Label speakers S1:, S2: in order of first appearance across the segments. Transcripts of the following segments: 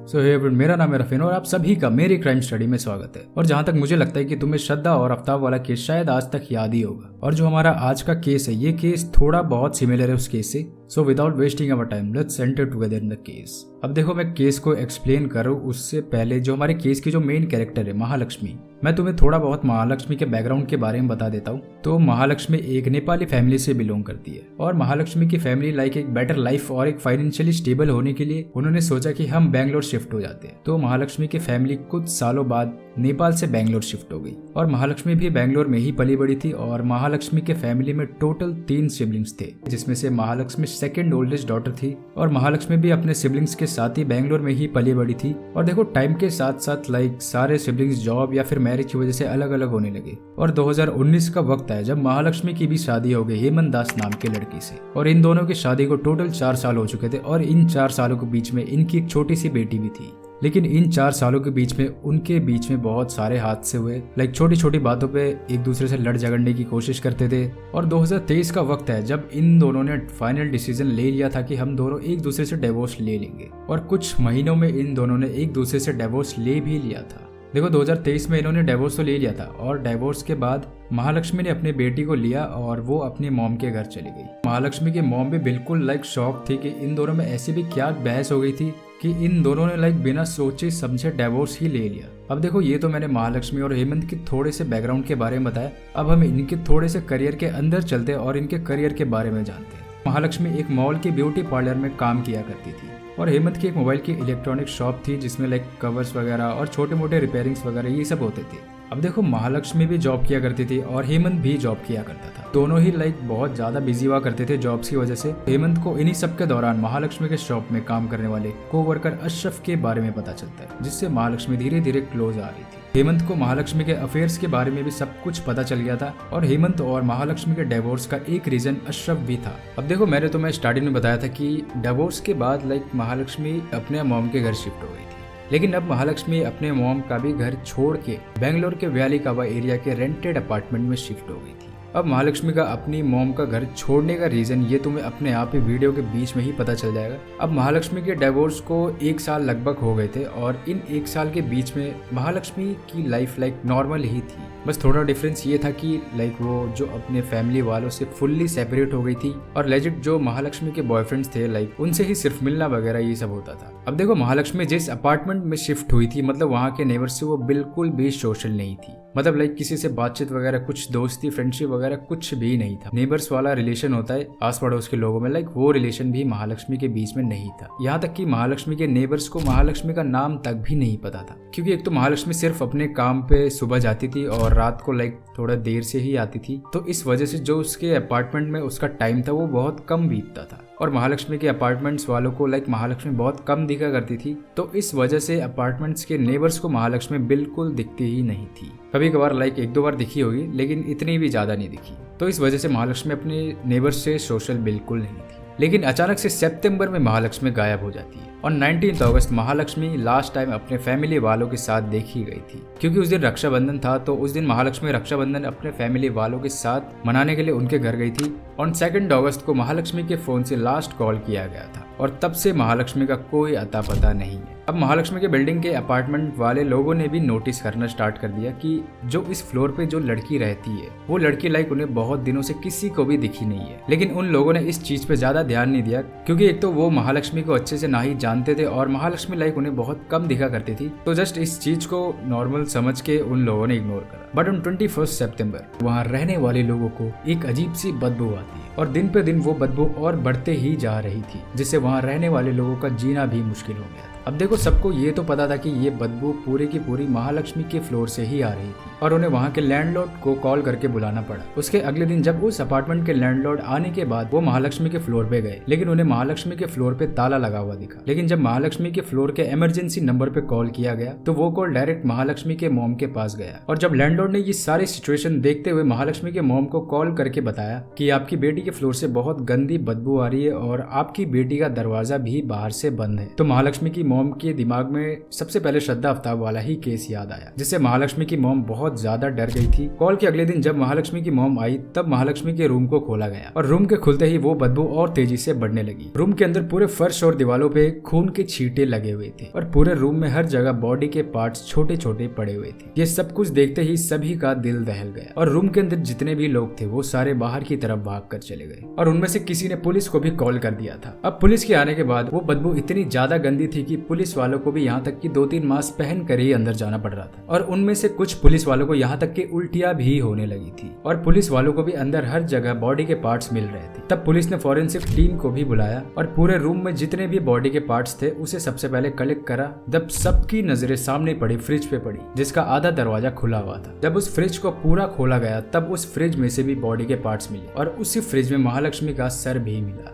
S1: सो hey everyone, मेरा नाम है रफीन और आप सभी का मेरी क्राइम स्टडी में स्वागत है। और जहां तक मुझे लगता है कि तुम्हें श्रद्धा और आफ्ताब वाला केस शायद आज तक याद ही होगा। और जो हमारा आज का केस है, ये केस थोड़ा बहुत सिमिलर है उस केस से। So without wasting our time let's enter together in the case. अब देखो, मैं केस को एक्सप्लेन करूँ उससे पहले जो हमारे केस की जो मेन कैरेक्टर है महालक्ष्मी, मैं तुम्हें थोड़ा बहुत महालक्ष्मी के बैकग्राउंड के बारे में बता देता हूँ। तो महालक्ष्मी एक नेपाली फैमिली से बिलोंग करती है और महालक्ष्मी की फैमिली लाइक एक बेटर लाइफ और एक फाइनेंशियली स्टेबल होने के लिए उन्होंने सोचा कि हम बैंगलोर शिफ्ट हो जाते हैं। तो महालक्ष्मी की फैमिली कुछ सालों बाद नेपाल से बैंगलोर शिफ्ट हो गई और महालक्ष्मी भी बैंगलोर में ही पली बड़ी थी। और महालक्ष्मी के फैमिली में टोटल 3 सिबलिंग्स थे, जिसमें से महालक्ष्मी सेकंड ओल्डेस्ट डॉटर थी और महालक्ष्मी भी अपने सिबलिंग्स के साथ ही बैंगलोर में ही पली बड़ी थी। और देखो, टाइम के साथ साथ लाइक सारे सिबलिंग्स जॉब या फिर मैरिज की वजह से अलग अलग होने लगे और 2019 का वक्त है जब महालक्ष्मी की भी शादी हो गई हेमंत दास नाम के लड़की से। और इन दोनों की शादी को टोटल 4 साल हो चुके थे और इन 4 सालों के बीच में इनकी एक छोटी सी बेटी भी थी। लेकिन इन 4 सालों के बीच में उनके बीच में बहुत सारे हादसे हुए, लाइक छोटी छोटी बातों पे एक दूसरे से लड़ झगड़ने की कोशिश करते थे। और 2023 का वक्त है जब इन दोनों ने फाइनल डिसीजन ले लिया था कि हम दोनों एक दूसरे से डिवोर्स ले लेंगे। और कुछ महीनों में इन दोनों ने एक दूसरे से डिवोर्स ले भी लिया था। देखो, 2023 में इन्होंने डिवोर्स तो ले लिया था और डिवोर्स के बाद महालक्ष्मी ने अपनी बेटी को लिया और वो अपनी मॉम के घर चली गई। महालक्ष्मी की मॉम भी बिल्कुल लाइक शॉक थी कि इन दोनों में ऐसी भी क्या बहस हो गई थी कि इन दोनों ने लाइक बिना सोचे समझे डिवोर्स ही ले लिया। अब देखो, ये तो मैंने महालक्ष्मी और हेमंत के थोड़े से बैकग्राउंड के बारे में बताया। अब हम इनके थोड़े से करियर के अंदर चलते और इनके करियर के बारे में जानते हैं। महालक्ष्मी एक मॉल के ब्यूटी पार्लर में काम किया करती थी और हेमंत की एक मोबाइल की इलेक्ट्रॉनिक शॉप थी जिसमें लाइक कवर्स वगैरह और छोटे मोटे रिपेयरिंग्स वगैरह ये सब होते थे। अब देखो, महालक्ष्मी भी जॉब किया करती थी और हेमंत भी जॉब किया करता था। दोनों ही लाइक बहुत ज्यादा बिजी हुआ करते थे जॉब्स की वजह से। हेमंत को इन्हीं सब के दौरान महालक्ष्मी के शॉप में काम करने वाले कोवर्कर अशरफ के बारे में पता चलता है, जिससे महालक्ष्मी धीरे धीरे क्लोज आ रही थी। हेमंत को महालक्ष्मी के अफेयर्स के बारे में भी सब कुछ पता चल गया था और हेमंत और महालक्ष्मी के डिवोर्स का एक रीजन अशरफ भी था। अब देखो, मैंने तुम्हें स्टार्टिंग में बताया था कि डिवोर्स के बाद लाइक महालक्ष्मी अपने मॉम के घर शिफ्ट हो गई थी। लेकिन अब महालक्ष्मी अपने मॉम का भी घर छोड़ के बैंगलोर के व्याली काबा एरिया के रेंटेड अपार्टमेंट में शिफ्ट हो गई थी। अब महालक्ष्मी का अपनी मॉम का घर छोड़ने का रीजन ये तुम्हें अपने आप ही वीडियो के बीच में ही पता चल जाएगा। अब महालक्ष्मी के डिवोर्स को 1 साल लगभग हो गए थे और इन 1 साल के बीच में महालक्ष्मी की लाइफ लाइक नॉर्मल ही थी। बस थोड़ा डिफरेंस ये था कि लाइक वो जो अपने फैमिली वालों से फुल्ली सेपरेट हो गई थी और लेजिट जो महालक्ष्मी के बॉयफ्रेंड्स थे लाइक उनसे ही सिर्फ मिलना वगैरह ये सब होता था। अब देखो, महालक्ष्मी जिस अपार्टमेंट में शिफ्ट हुई थी मतलब वहाँ के नेबर से वो बिल्कुल भी सोशल नहीं थी। मतलब लाइक किसी से बातचीत वगैरह, कुछ दोस्ती फ्रेंडशिप वगैरह कुछ भी नहीं था। नेबर्स वाला रिलेशन होता है आस पड़ोस के लोगों में, लाइक वो रिलेशन भी महालक्ष्मी के बीच में नहीं था। यहाँ तक कि महालक्ष्मी के नेबर्स को महालक्ष्मी का नाम तक भी नहीं पता था, क्योंकि एक तो महालक्ष्मी सिर्फ अपने काम पे सुबह जाती थी और रात को लाइक थोड़ा देर से ही आती थी। तो इस वजह से जो उसके अपार्टमेंट में उसका टाइम था वो बहुत कम बीतता था और महालक्ष्मी के अपार्टमेंट्स वालों को लाइक महालक्ष्मी बहुत कम दिखा करती थी। तो इस वजह से अपार्टमेंट्स के नेबर्स को महालक्ष्मी बिल्कुल दिखती ही नहीं थी। कभी कभार लाइक 1-2 बार दिखी होगी, लेकिन इतनी भी ज्यादा नहीं दिखी। तो इस वजह से महालक्ष्मी अपने नेबर्स से सोशल बिल्कुल नहीं थी। लेकिन अचानक से सितंबर में महालक्ष्मी गायब हो जाती है और 19 अगस्त महालक्ष्मी लास्ट टाइम अपने फैमिली वालों के साथ देखी गई थी, क्योंकि उस दिन रक्षाबंधन था। तो उस दिन महालक्ष्मी रक्षाबंधन अपने फैमिली वालों के साथ मनाने के लिए उनके घर गई थी। और 2 अगस्त को महालक्ष्मी के फोन से लास्ट कॉल किया गया था और तब से महालक्ष्मी का कोई अता पता नहीं है। अब महालक्ष्मी के बिल्डिंग के अपार्टमेंट वाले लोगों ने भी नोटिस करना स्टार्ट कर दिया कि जो इस फ्लोर पे जो लड़की रहती है वो लड़की लाइक उन्हें बहुत दिनों से किसी को भी दिखी नहीं है। लेकिन उन लोगों ने इस चीज पे ज्यादा ध्यान नहीं दिया, क्योंकि एक तो वो महालक्ष्मी को अच्छे से ना ही जानते थे और महालक्ष्मी लाइक उन्हें बहुत कम दिखा करती थी। तो जस्ट इस चीज को नॉर्मल समझ के उन लोगों ने इग्नोर करा। बट ऑन 21 सितंबर वहाँ रहने वाले लोगों को एक अजीब सी बदबू आती है और दिन पे दिन वो बदबू और बढ़ते ही जा रही थी, जिससे वहाँ रहने वाले लोगों का जीना भी मुश्किल हो गया था। अब देखो, सबको ये तो पता था कि ये बदबू पूरी की पूरी महालक्ष्मी के फ्लोर से ही आ रही थी और उन्हें वहाँ के लैंडलॉर्ड को कॉल करके बुलाना पड़ा। उसके अगले दिन जब उस अपार्टमेंट के लैंडलॉर्ड आने के बाद वो महालक्ष्मी के फ्लोर पे गए, लेकिन उन्हें महालक्ष्मी के फ्लोर पे ताला लगा हुआ दिखा। लेकिन जब महालक्ष्मी के फ्लोर के इमरजेंसी नंबर पे कॉल किया गया तो वो कॉल डायरेक्ट महालक्ष्मी के मॉम के पास गया। और जब लैंडलॉर्ड ने ये सारी सिचुएशन देखते हुए महालक्ष्मी के मॉम को कॉल करके बताया कि आपकी बेटी के फ्लोर से बहुत गंदी बदबू आ रही है और आपकी बेटी का दरवाजा भी बाहर से बंद है, तो महालक्ष्मी की मॉम के दिमाग में सबसे पहले श्रद्धा आफ्ताब वाला ही केस याद आया, जिससे महालक्ष्मी की मॉम बहुत ज्यादा डर गई थी। कॉल के अगले दिन जब महालक्ष्मी की मॉम आई तब महालक्ष्मी के रूम को खोला गया और रूम के खुलते ही वो बदबू और तेजी से बढ़ने लगी। रूम के अंदर पूरे फर्श और दीवारों पे खून के छींटे लगे हुए थे और पूरे रूम में हर जगह बॉडी के पार्ट्स छोटे छोटे पड़े हुए थे। ये सब कुछ देखते ही सभी का दिल दहल गया और रूम के अंदर जितने भी लोग थे वो सारे बाहर की तरफ भाग कर चले गए और उनमें से किसी ने पुलिस को भी कॉल कर दिया था। अब पुलिस के आने के बाद वो बदबू इतनी ज्यादा गंदी थी कि पुलिस वालों को भी यहाँ तक कि 2-3 मास्क पहन कर ही अंदर जाना पड़ रहा था और उनमें से कुछ पुलिस वालों को यहाँ तक कि उल्टियां भी होने लगी थी और पुलिस वालों को भी अंदर हर जगह बॉडी के पार्ट्स मिल रहे थे। तब पुलिस ने फॉरेंसिक टीम को भी बुलाया और पूरे रूम में जितने भी बॉडी के पार्ट्स थे उसे सबसे पहले कलेक्ट करा। जब सबकी नजरें सामने पड़ी फ्रिज पे पड़ी जिसका आधा दरवाजा खुला हुआ था। जब उस फ्रिज को पूरा खोला गया तब उस फ्रिज में से भी बॉडी के पार्ट्स मिले और उसी फ्रिज में महालक्ष्मी का सर भी मिला।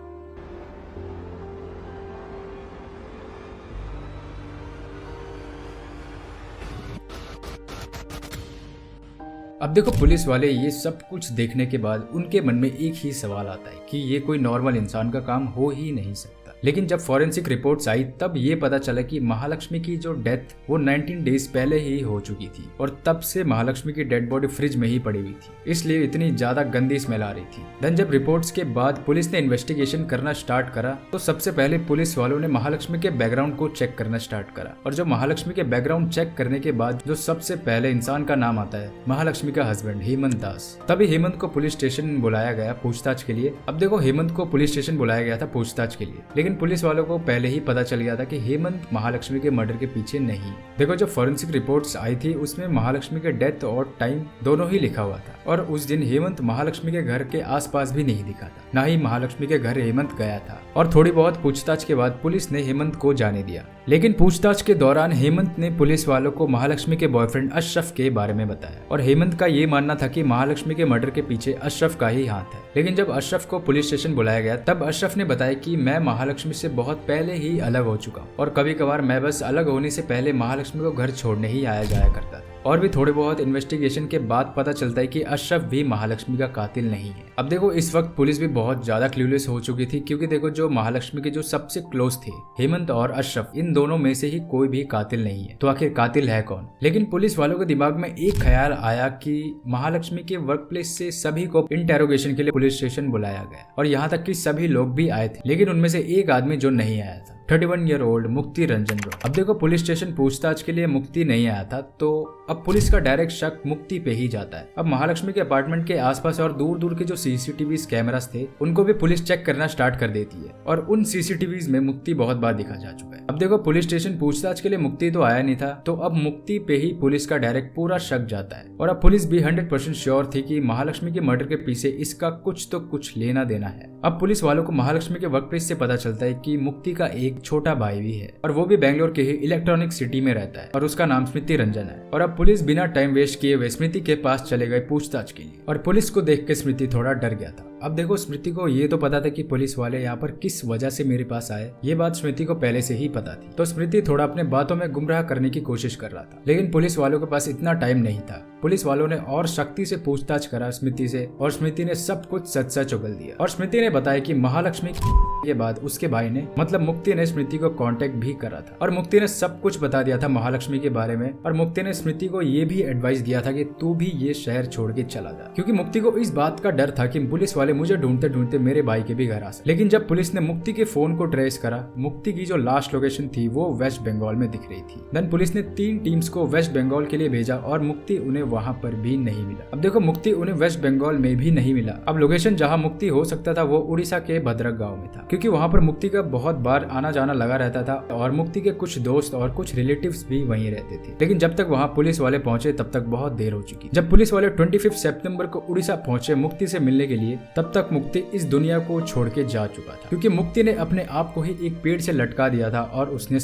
S1: अब देखो पुलिस वाले ये सब कुछ देखने के बाद उनके मन में एक ही सवाल आता है कि ये कोई नॉर्मल इंसान का काम हो ही नहीं सकता। लेकिन जब फॉरेंसिक रिपोर्ट्स आई तब ये पता चला कि महालक्ष्मी की जो डेथ वो 19 डेज पहले ही हो चुकी थी और तब से महालक्ष्मी की डेड बॉडी फ्रिज में ही पड़ी हुई थी, इसलिए इतनी ज्यादा गंदी स्मेल आ रही थी। देन जब रिपोर्ट्स के बाद पुलिस ने इन्वेस्टिगेशन करना स्टार्ट करा तो सबसे पहले पुलिस वालों ने महालक्ष्मी के बैकग्राउंड को चेक करना स्टार्ट करा और जो महालक्ष्मी के बैकग्राउंड चेक करने के बाद जो सबसे पहले इंसान का नाम आता है महालक्ष्मी का हस्बैंड हेमंत दास। तभी हेमंत को पुलिस स्टेशन बुलाया गया पूछताछ के लिए। अब देखो हेमंत को पुलिस स्टेशन बुलाया गया था पूछताछ के लिए, लेकिन पुलिस वालों को पहले ही पता चल गया था कि हेमंत महालक्ष्मी के मर्डर के पीछे नहीं। देखो जो फॉरेंसिक रिपोर्ट्स आई थी उसमें महालक्ष्मी के डेथ और टाइम दोनों ही लिखा हुआ था और उस दिन हेमंत महालक्ष्मी के घर के आसपास भी नहीं दिखा था, ना ही महालक्ष्मी के घर हेमंत गया था। और थोड़ी बहुत पूछताछ के बाद पुलिस ने हेमंत को जाने दिया, लेकिन पूछताछ के दौरान हेमंत ने पुलिस वालों को महालक्ष्मी के बॉयफ्रेंड अशरफ के बारे में बताया और हेमंत का ये मानना था कि महालक्ष्मी के मर्डर के पीछे अशरफ का ही हाथ है। लेकिन जब अशरफ को पुलिस स्टेशन बुलाया गया तब अशरफ ने बताया कि मैं महालक्ष्मी से बहुत पहले ही अलग हो चुका हूँ और कभी कभार मैं बस अलग होने से पहले महालक्ष्मी को घर छोड़ने ही आया जाया करता था। और भी थोड़े बहुत इन्वेस्टिगेशन के बाद पता चलता है कि अशरफ भी महालक्ष्मी का कातिल नहीं है। अब देखो इस वक्त पुलिस भी बहुत ज्यादा क्लूलेस हो चुकी थी क्योंकि देखो जो महालक्ष्मी के जो सबसे क्लोज थे हेमंत और अशरफ, इन दोनों में से ही कोई भी कातिल नहीं है, तो आखिर कातिल है कौन। लेकिन पुलिस वालों के दिमाग में एक ख्याल आया कि महालक्ष्मी के वर्क प्लेस से सभी को इंटेरोगेशन के लिए पुलिस स्टेशन बुलाया गया और यहाँ तक कि सभी लोग भी आए थे, लेकिन उनमें से एक आदमी जो नहीं आया था 31 ईयर ओल्ड मुक्ति रंजन ब्रो। अब देखो पुलिस स्टेशन पूछताछ के लिए मुक्ति नहीं आया था तो अब पुलिस का डायरेक्ट शक मुक्ति पे ही जाता है। अब महालक्ष्मी के अपार्टमेंट के आसपास और दूर दूर के जो सीसीटीवी कैमरास थे उनको भी पुलिस चेक करना स्टार्ट कर देती है और उन सीसीटीवी में मुक्ति बहुत बार दिखा जा चुका है। अब देखो पुलिस स्टेशन पूछताछ के लिए मुक्ति तो आया नहीं था तो अब मुक्ति पे ही पुलिस का डायरेक्ट पूरा शक जाता है और अब पुलिस भी 100% श्योर थी कि महालक्ष्मी के मर्डर के पीछे इसका कुछ तो कुछ लेना देना है। अब पुलिस वालों को महालक्ष्मी के वर्क प्लेस से पता चलता है कि मुक्ति का एक छोटा भाई भी है और वो भी बेंगलोर के ही इलेक्ट्रॉनिक सिटी में रहता है और उसका नाम स्मृति रंजन है। और अब पुलिस बिना टाइम वेस्ट किए हुए स्मृति के पास चले गए पूछताछ के लिए और पुलिस को देख के स्मृति थोड़ा डर गया था। अब देखो स्मृति को ये तो पता था कि पुलिस वाले यहाँ पर किस वजह से मेरे पास आए, ये बात स्मृति को पहले से ही पता थी, तो स्मृति थोड़ा अपने बातों में गुमराह करने की कोशिश कर रहा था। लेकिन पुलिस वालों के पास इतना टाइम नहीं था। पुलिस वालों ने और सख्ती से पूछताछ करा स्मृति से और स्मृति ने सब कुछ सच सच उगल दिया और स्मृति ने बताया कि महालक्ष्मी के बाद उसके भाई ने मतलब मुक्ति ने स्मृति को कांटेक्ट भी करा था और मुक्ति ने सब कुछ बता दिया था महालक्ष्मी के बारे में और मुक्ति ने स्मृति को ये भी एडवाइस दिया था कि तू भी ये शहर छोड़ के चला जा, क्योंकि मुक्ति को इस बात का डर था कि पुलिस वाले मुझे ढूंढते ढूंढते मेरे भाई के भी घर आ सकते। लेकिन जब पुलिस ने मुक्ति के फोन को ट्रेस करा मुक्ति की जो लास्ट लोकेशन थी वो वेस्ट बंगाल में दिख रही थी। देन पुलिस ने 3 टीम्स को वेस्ट बंगाल के लिए भेजा और मुक्ति उन्हें वहां पर भी नहीं मिला। अब देखो मुक्ति उन्हें वेस्ट बंगाल में भी नहीं मिला। अब लोकेशन जहाँ मुक्ति हो सकता था वो उड़ीसा के भद्रक गाँव में था, क्योंकि वहाँ पर मुक्ति का बहुत बार आना जाना लगा रहता था और मुक्ति के कुछ दोस्त और कुछ रिलेटिव्स भी वहीं रहते थे। लेकिन जब तक वहाँ पुलिस वाले पहुंचे तब तक बहुत देर हो चुकी। जब पुलिस वाले 25 सितंबर को उड़ीसा पहुंचे मुक्ति से मिलने के लिए तब तक मुक्ति इस दुनिया को छोड़ के जा चुका था, क्योंकि मुक्ति ने अपने आप को ही एक पेड़ से लटका दिया था और उसने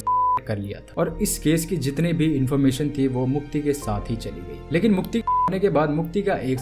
S1: कर लिया था और इस केस की जितनी भी इंफॉर्मेशन थी वो मुक्ति के साथ ही चली गई। लेकिन मुक्ति होने के बाद मुक्ति का एक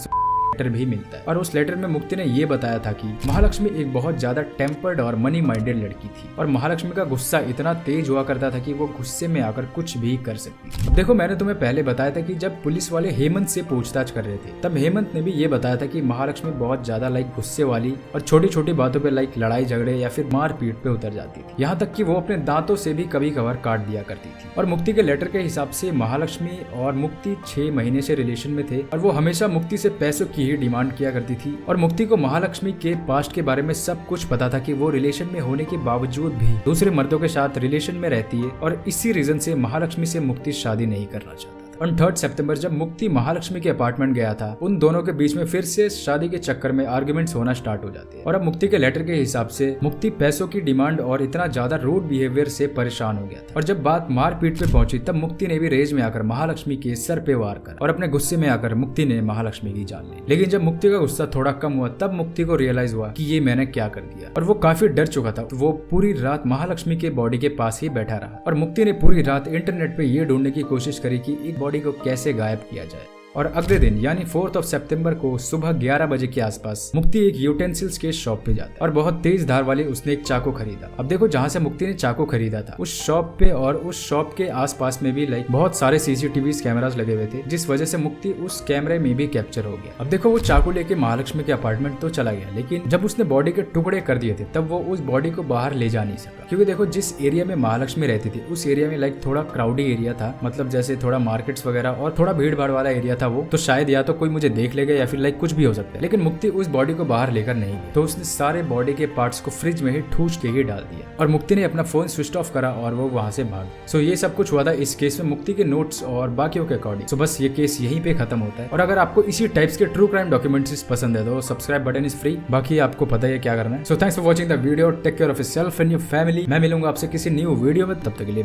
S1: लेटर भी मिलता है और उस लेटर में मुक्ति ने ये बताया था कि महालक्ष्मी एक बहुत ज्यादा टेम्पर्ड और मनी माइंडेड लड़की थी और महालक्ष्मी का गुस्सा इतना तेज हुआ करता था कि वो गुस्से में आकर कुछ भी कर सकती थी। देखो मैंने तुम्हें पहले बताया था कि जब पुलिस वाले हेमंत से पूछताछ कर रहे थे तब हेमंत ने भी ये बताया था कि महालक्ष्मी बहुत ज्यादा गुस्से वाली और छोटी छोटी बातों पे लड़ाई झगड़े या फिर मारपीट पे उतर जाती थी, यहाँ तक कि वो अपने दांतों से भी कभी कभार काट दिया करती थी। और मुक्ति के लेटर के हिसाब से महालक्ष्मी और मुक्ति 6 महीने से रिलेशन में थे और वो हमेशा मुक्ति से पैसों की ही डिमांड किया करती थी और मुक्ति को महालक्ष्मी के पास्ट के बारे में सब कुछ पता था कि वो रिलेशन में होने के बावजूद भी दूसरे मर्दों के साथ रिलेशन में रहती है और इसी रीजन से महालक्ष्मी से मुक्ति शादी नहीं करना चाहता। ऑन 3 सितंबर जब मुक्ति महालक्ष्मी के अपार्टमेंट गया था उन दोनों के बीच में फिर से शादी के चक्कर में आर्गुमेंट्स होना स्टार्ट हो जाते हैं और अब मुक्ति के लेटर के हिसाब से मुक्ति पैसों की डिमांड और इतना ज्यादा रूड बिहेवियर से परेशान हो गया था और जब बात मारपीट पे पहुंची तब मुक्ति ने भी रेज में आकर महालक्ष्मी के सर पे वार कर और अपने गुस्से में आकर मुक्ति ने महालक्ष्मी की जान ली। लेकिन जब मुक्ति का गुस्सा थोड़ा कम हुआ तब मुक्ति को रियलाइज हुआ कि ये मैंने क्या कर दिया और वो काफी डर चुका था। वो पूरी रात महालक्ष्मी के बॉडी के पास ही बैठा रहा और मुक्ति ने पूरी रात इंटरनेट पे ये ढूंढने की कोशिश करी कि एक बॉडी को कैसे गायब किया जाए। और अगले दिन यानी 4 सितंबर को सुबह 11 बजे के आसपास मुक्ति एक यूटेंसिल्स के शॉप पे जाता है और बहुत तेज धार वाले उसने एक चाकू खरीदा। अब देखो जहाँ से मुक्ति ने चाकू खरीदा था उस शॉप पे और उस शॉप के आसपास में भी बहुत सारे सीसीटीवी कैमरास लगे हुए थे जिस वजह से मुक्ति उस कैमरे में भी कैप्चर हो गया। अब देखो वो चाकू लेके महालक्ष्मी के अपार्टमेंट तो चला गया लेकिन जब उसने बॉडी के टुकड़े कर दिए थे तब वो उस बॉडी को बाहर ले जा नहीं सका क्योंकि देखो जिस एरिया में महालक्ष्मी रहती थी उस एरिया में थोड़ा क्राउडी एरिया था, मतलब जैसे थोड़ा मार्केट्स वगैरह और थोड़ा भीड़ भाड़ वाला एरिया था वो, तो शायद या तो कोई मुझे देख लेगा या फिर कुछ भी हो सकता है। लेकिन मुक्ति उस बॉडी को बाहर लेकर नहीं गई तो उसने सारे बॉडी के पार्ट्स को फ्रिज में ही ठूस के ही डाल दिया और मुक्ति ने अपना फोन स्विच ऑफ करा और वो वहां से भाग। सो ये सब कुछ हुआ था इस केस में मुक्ति के नोट्स और बाकियों के अकॉर्डिंग। सो बस ये केस यहीं पे खत्म होता है और अगर आपको इसी टाइप्स के ट्रू क्राइम डॉक्यूमेंट्रीज पसंद है तो सब्सक्राइब बटन इज फ्री, बाकी आपको पता है क्या करना है। So thanks for watching the video, take care of yourself and your family. मैं मिलूंगा आपसे किसी न्यू वीडियो में, तब तक के लिए